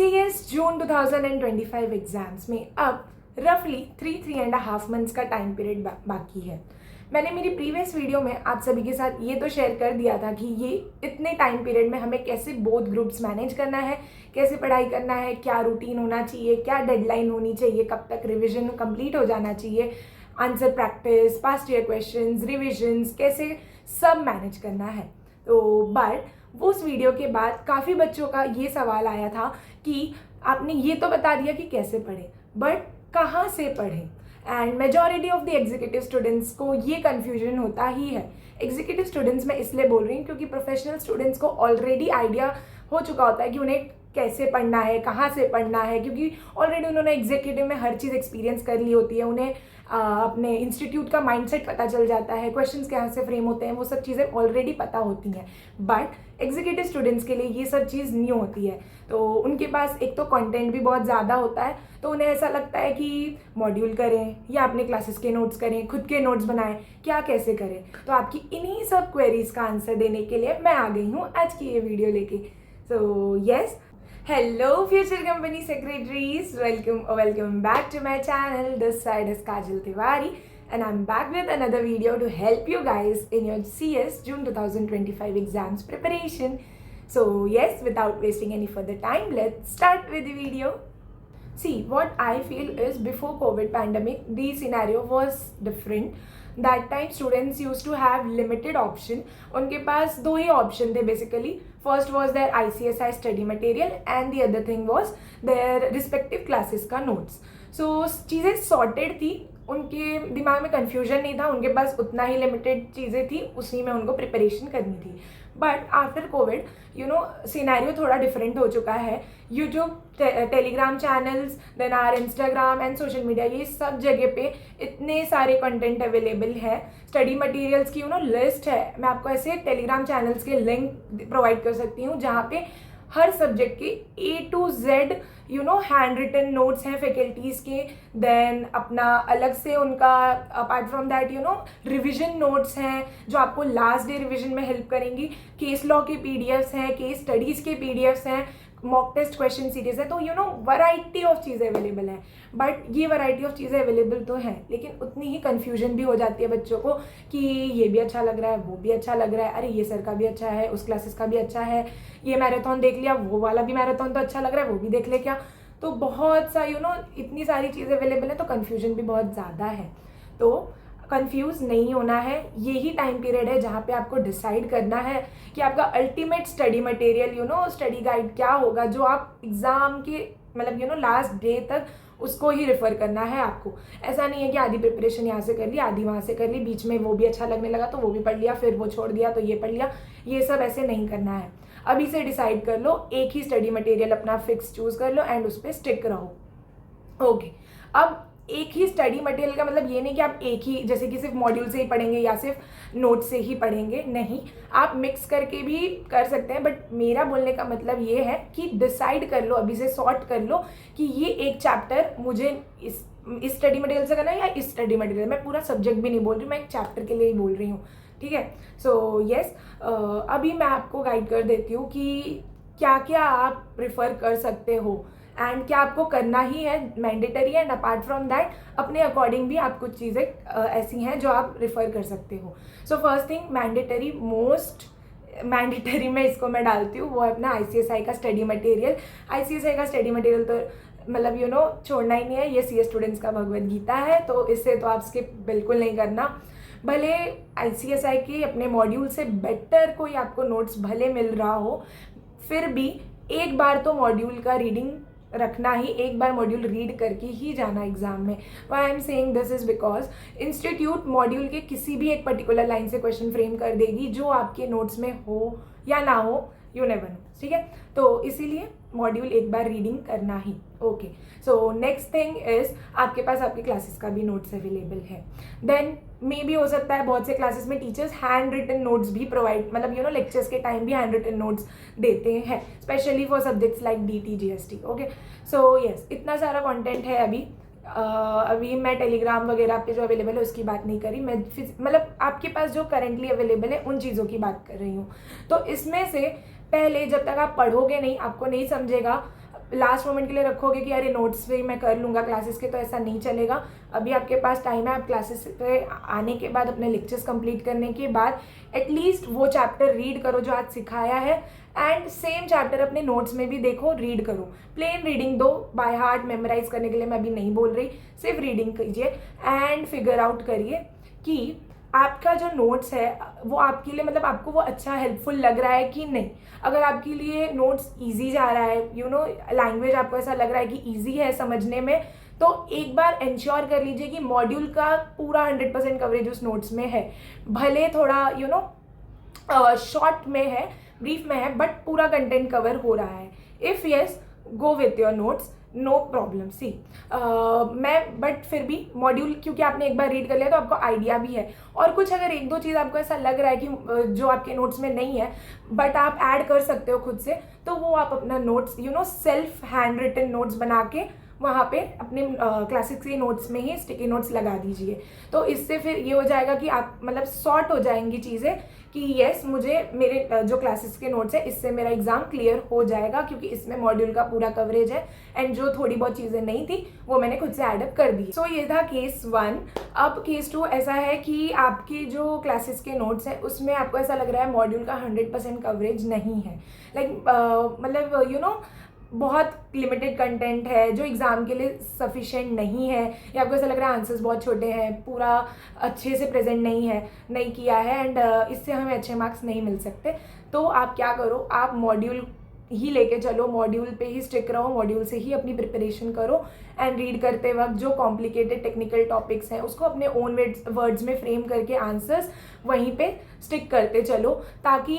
CS जून 2025 exams में अब रफली 3.5 मंथ्स का टाइम पीरियड बाकी है। मैंने मेरी प्रीवियस वीडियो में आप सभी के साथ ये तो शेयर कर दिया था कि ये इतने टाइम पीरियड में हमें कैसे बोथ ग्रुप्स मैनेज करना है, कैसे पढ़ाई करना है, क्या रूटीन होना चाहिए, क्या डेडलाइन होनी चाहिए, कब तक रिविजन कंप्लीट हो जाना चाहिए, answer practice, past year questions, revisions, कैसे सब मैनेज करना है। तो बट वो उस वीडियो के बाद काफ़ी बच्चों का ये सवाल आया था कि आपने ये तो बता दिया कि कैसे पढ़ें, बट कहाँ से पढ़ें। And majority of the executive students को ये कन्फ्यूजन होता ही है। एग्जीक्यूटिव स्टूडेंट्स मैं इसलिए बोल रही हूँ क्योंकि प्रोफेशनल स्टूडेंट्स को ऑलरेडी आइडिया हो चुका होता है कि उन्हें कैसे पढ़ना है, कहाँ से पढ़ना है, क्योंकि ऑलरेडी उन्होंने एग्जीक्यूटिव में हर चीज़ एक्सपीरियंस कर ली होती है। उन्हें अपने इंस्टीट्यूट का माइंडसेट पता चल जाता है, क्वेश्चंस कहाँ से फ्रेम होते हैं, वो सब चीज़ें ऑलरेडी पता होती हैं। बट एग्जीक्यूटिव स्टूडेंट्स के लिए ये सब चीज़ न्यू होती है। तो उनके पास एक तो कंटेंट भी बहुत ज़्यादा होता है, तो उन्हें ऐसा लगता है कि मॉड्यूल करें या अपने क्लासेस के नोट्स करें, खुद के नोट्स बनाएं, क्या कैसे करें। तो आपकी इन्हीं सब क्वेरीज का आंसर देने के लिए मैं आ गई हूँ आज की ये वीडियो लेके। So yes, hello future company secretaries, welcome back to my channel. This side is Kajal Tiwari and I'm back with another video to help you guys in your CS June 2025 exams preparation. So yes, without wasting any further time, let's start with the video. See, what I feel is before COVID pandemic, the scenario was different. That time students used to have limited option. उनके पास दो ही option थे basically. First was their ICSI study material and the other thing was their respective classes का notes. So चीज़ें sorted थी, उनके दिमाग में कन्फ्यूजन नहीं था, उनके पास उतना ही लिमिटेड चीज़ें थी, उसी में उनको प्रिपरेशन करनी थी. बट आफ्टर कोविड सिनेरियो थोड़ा डिफरेंट हो चुका है. YouTube, Telegram channels, then or Instagram and social media, ये सब जगह पे इतने सारे कंटेंट अवेलेबल है. स्टडी मटेरियल्स की लिस्ट है. मैं आपको ऐसे टेलीग्राम चैनल्स के लिंक प्रोवाइड कर सकती हूँ जहाँ पे हर सब्जेक्ट के A to Z hand written notes हैं फैकल्टीज़ के. देन अपना अलग से उनका apart from that revision notes हैं जो आपको लास्ट डे रिविजन में हेल्प करेंगी. केस लॉ के PDFs हैं, केस स्टडीज़ के PDFs हैं, मॉक टेस्ट क्वेश्चन सीरीज है. तो वैरायटी ऑफ चीज़ें अवेलेबल है. बट ये वैरायटी ऑफ चीज़ें अवेलेबल तो हैं, लेकिन उतनी ही कन्फ्यूजन भी हो जाती है बच्चों को कि ये भी अच्छा लग रहा है, वो भी अच्छा लग रहा है, अरे ये सर का भी अच्छा है, उस क्लासेस का भी अच्छा है, ये मैराथन देख लिया, वो वाला भी मैराथन तो अच्छा लग रहा है, वो भी देख ले क्या. तो बहुत सा इतनी सारी चीज़ें अवेलेबल है, तो कन्फ्यूजन भी बहुत ज़्यादा है. तो कंफ्यूज नहीं होना है. यही टाइम पीरियड है जहाँ पे आपको डिसाइड करना है कि आपका ultimate study material study guide क्या होगा, जो आप एग्ज़ाम के लास्ट डे तक उसको ही रेफर करना है आपको. ऐसा नहीं है कि आधी प्रिपरेशन यहाँ से कर ली, आधी वहाँ से कर ली, बीच में वो भी अच्छा लगने लगा तो वो भी पढ़ लिया, फिर वो छोड़ दिया तो ये पढ़ लिया. ये सब ऐसे नहीं करना है. अभी से डिसाइड कर लो, एक ही स्टडी मटेरियल अपना फिक्स चूज कर लो एंड उस पर स्टिक रहो. ओके, अब एक ही स्टडी मटेरियल का मतलब ये नहीं कि आप एक ही, जैसे कि सिर्फ मॉड्यूल से ही पढ़ेंगे या सिर्फ नोट से ही पढ़ेंगे. नहीं, आप मिक्स करके भी कर सकते हैं. बट मेरा बोलने का मतलब ये है कि डिसाइड कर लो, अभी से सॉर्ट कर लो कि ये एक चैप्टर मुझे इस स्टडी मटेरियल से करना है या इस स्टडी मटेरियल. मैं पूरा सब्जेक्ट भी नहीं बोल रही, मैं एक चैप्टर के लिए ही बोल रही हूँ. ठीक है. सो यस, अभी मैं आपको गाइड कर देती हूँ कि क्या क्या आप प्रिफर कर सकते हो एंड क्या आपको करना ही है, मैंडेटरी है. एंड अपार्ट फ्रॉम दैट अपने अकॉर्डिंग भी आप कुछ चीज़ें ऐसी हैं जो आप रेफर कर सकते हो. So first thing, mandatory, most mandatory में इसको मैं डालती हूँ, वो है अपना ICSI का स्टडी मटेरियल. ICSI का स्टडी मटेरियल तो छोड़ना ही नहीं है. ये CS स्टूडेंट्स का भगवद गीता है, तो इससे तो आप स्किप बिल्कुल नहीं करना. भले ICSI के अपने मॉड्यूल से बेटर कोई आपको नोट्स भले मिल रहा हो, फिर भी एक बार तो मॉड्यूल का रीडिंग रखना ही, एक बार मॉड्यूल रीड करके ही जाना एग्जाम में. Why I am saying this is because institute module के किसी भी एक पर्टिकुलर लाइन से क्वेश्चन फ्रेम कर देगी जो आपके नोट्स में हो या ना हो, यू नेवर नो. ठीक है, तो इसीलिए मॉड्यूल एक बार रीडिंग करना ही. Okay, so next thing is आपके पास आपके क्लासेस का भी नोट्स अवेलेबल है. देन मे भी हो सकता है बहुत से क्लासेस में टीचर्स हैंड रिटन नोट्स भी प्रोवाइड, लेक्चर्स के टाइम भी हैंड रिटन नोट्स देते हैं, specially for subjects like DT GST. Okay, so yes, इतना सारा कंटेंट है. अभी मैं टेलीग्राम वगैरह पे जो अवेलेबल है उसकी बात नहीं करी. मैं आपके पास जो करेंटली अवेलेबल है उन चीज़ों की बात कर रही हूँ. तो इसमें से पहले जब तक आप पढ़ोगे नहीं, आपको नहीं समझेगा, लास्ट मोमेंट के लिए रखोगे कि अरे नोट्स भी मैं कर लूँगा क्लासेस के, तो ऐसा नहीं चलेगा। अभी आपके पास टाइम है, आप क्लासेस पे आने के बाद अपने लेक्चर्स कंप्लीट करने के बाद एटलीस्ट वो चैप्टर रीड करो जो आज सिखाया है, एंड सेम चैप्टर अपने नोट्स में भी देखो, रीड करो। प्लेन रीडिंग दो, बाय हार्ट मेमोराइज करने के लिए मैं अभी नहीं बोल रही, सिर्फ रीडिंग कीजिए एंड फिगर आउट करिए कि आपका जो नोट्स है वो आपके लिए, मतलब आपको वो अच्छा हेल्पफुल लग रहा है कि नहीं। अगर आपके लिए नोट्स इजी जा रहा है, लैंग्वेज आपको ऐसा लग रहा है कि इजी है समझने में, तो एक बार इंश्योर कर लीजिए कि मॉड्यूल का पूरा 100% कवरेज उस नोट्स में है। भले थोड़ा शॉर्ट में है, ब्रीफ में है, बट पूरा कंटेंट कवर हो रहा है। If yes, go with your notes, no problem. See but फिर भी मॉड्यूल क्योंकि आपने एक बार रीड कर लिया तो आपको आइडिया भी है, और कुछ अगर एक दो चीज़ आपको ऐसा लग रहा है कि जो आपके नोट्स में नहीं है बट आप ऐड कर सकते हो खुद से, तो वो आप अपना notes self hand written notes बना के वहाँ पे अपने क्लासिक्स के नोट्स में ही स्टिकी नोट्स लगा दीजिए। तो इससे फिर ये हो जाएगा कि आप मतलब सॉर्ट हो जाएंगी चीज़ें कि येस, मुझे मेरे जो क्लासेस के नोट्स है इससे मेरा एग्जाम क्लियर हो जाएगा, क्योंकि इसमें मॉड्यूल का पूरा कवरेज है एंड जो थोड़ी बहुत चीज़ें नहीं थी वो मैंने खुद से एडअप कर दी। सो ये था केस 1। अब केस 2 ऐसा है कि आपके जो क्लासेस के नोट्स हैं उसमें आपको ऐसा लग रहा है मॉड्यूल का 100% कवरेज नहीं है, मतलब बहुत लिमिटेड कंटेंट है जो एग्ज़ाम के लिए सफिशिएंट नहीं है, या आपको ऐसा लग रहा है आंसर्स बहुत छोटे हैं, पूरा अच्छे से प्रेजेंट नहीं किया है एंड इससे हमें अच्छे मार्क्स नहीं मिल सकते। तो आप क्या करो, आप मॉड्यूल ही लेके चलो, मॉड्यूल पे ही स्टिक रहो, मॉड्यूल से ही अपनी प्रिपरेशन करो एंड रीड करते वक्त जो कॉम्प्लिकेटेड टेक्निकल टॉपिक्स हैं उसको अपने ओन वर्ड्स में फ्रेम करके आंसर्स वहीं पे स्टिक करते चलो, ताकि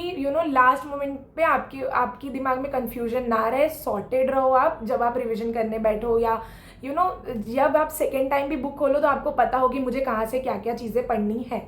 लास्ट मोमेंट पे आपकी दिमाग में कन्फ्यूजन ना रहे, सॉर्टेड रहो आप जब आप रिविजन करने बैठो, या जब आप सेकेंड टाइम भी बुक खोलो तो आपको पता हो कि मुझे कहाँ से क्या क्या चीज़ें पढ़नी है।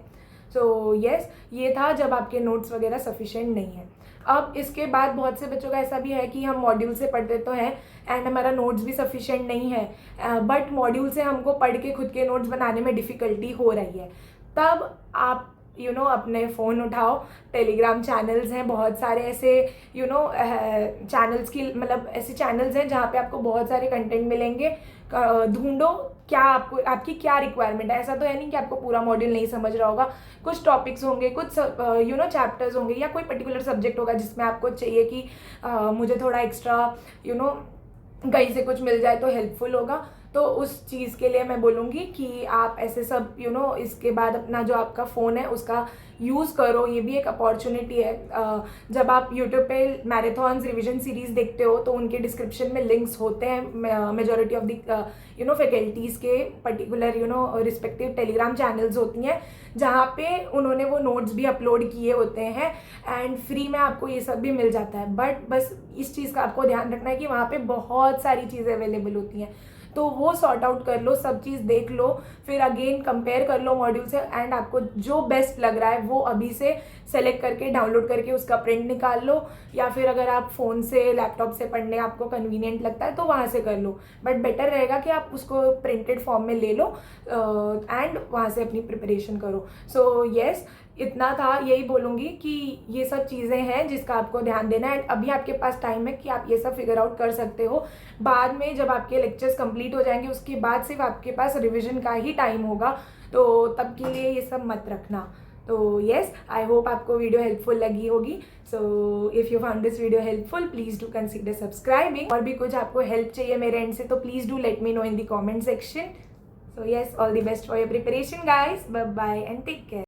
सो येस, ये था जब आपके नोट्स वगैरह सफिशिएंट नहीं है। अब इसके बाद बहुत से बच्चों का ऐसा भी है कि हम मॉड्यूल से पढ़ते तो हैं एंड हमारा नोट्स भी सफिशिएंट नहीं है, बट मॉड्यूल से हमको पढ़ के खुद के नोट्स बनाने में डिफ़िकल्टी हो रही है। तब आप अपने फ़ोन उठाओ, टेलीग्राम चैनल्स हैं बहुत सारे ऐसे, चैनल्स की मतलब ऐसे चैनल्स हैं जहाँ पे आपको बहुत सारे कंटेंट मिलेंगे। ढूंढो क्या आपकी क्या रिक्वायरमेंट है। ऐसा तो है नहीं कि आपको पूरा मॉड्यूल नहीं समझ रहा होगा, कुछ टॉपिक्स होंगे, कुछ चैप्टर्स होंगे, या कोई पर्टिकुलर सब्जेक्ट होगा जिसमें आपको चाहिए कि मुझे थोड़ा एक्स्ट्रा कहीं से कुछ मिल जाए तो हेल्पफुल होगा। तो उस चीज़ के लिए मैं बोलूँगी कि आप ऐसे सब इसके बाद अपना जो आपका फ़ोन है उसका यूज़ करो। ये भी एक अपॉर्चुनिटी है। जब आप यूट्यूब पे मैराथन्स रिवीजन सीरीज़ देखते हो तो उनके डिस्क्रिप्शन में लिंक्स होते हैं, मेजॉरिटी ऑफ द फैकल्टीज़ के पर्टिकुलर रिस्पेक्टिव टेलीग्राम चैनल्स होती हैं जहाँ पे उन्होंने वो नोट्स भी अपलोड किए होते हैं एंड फ्री में आपको ये सब भी मिल जाता है। बट बस इस चीज़ का आपको ध्यान रखना है कि वहाँ पे बहुत सारी चीज़ें अवेलेबल होती हैं, तो वो सॉर्ट आउट कर लो, सब चीज़ देख लो, फिर अगेन कंपेयर कर लो मॉड्यूल से एंड आपको जो बेस्ट लग रहा है वो अभी से सेलेक्ट करके डाउनलोड करके उसका प्रिंट निकाल लो, या फिर अगर आप फ़ोन से लैपटॉप से पढ़ने आपको कन्वीनियंट लगता है तो वहाँ से कर लो। बट बेटर रहेगा कि आप उसको प्रिंटेड फॉर्म में ले लो एंड वहाँ से अपनी प्रिपरेशन करो। सो येस, इतना था। यही बोलूँगी कि ये सब चीज़ें हैं जिसका आपको ध्यान देना है। अभी आपके पास टाइम है कि आप ये सब फिगर आउट कर सकते हो। बाद में जब आपके लेक्चर्स कंप्लीट हो जाएंगे उसके बाद सिर्फ आपके पास रिवीजन का ही टाइम होगा, तो तब के लिए ये सब मत रखना। तो येस, आई होप आपको वीडियो हेल्पफुल लगी होगी। So if you found this video helpful please do consider subscribing. और भी कुछ आपको हेल्प चाहिए मेरे एंड से तो please do let me know in the comment section. So yes, all the best for your preparation guys. Bye bye and take care.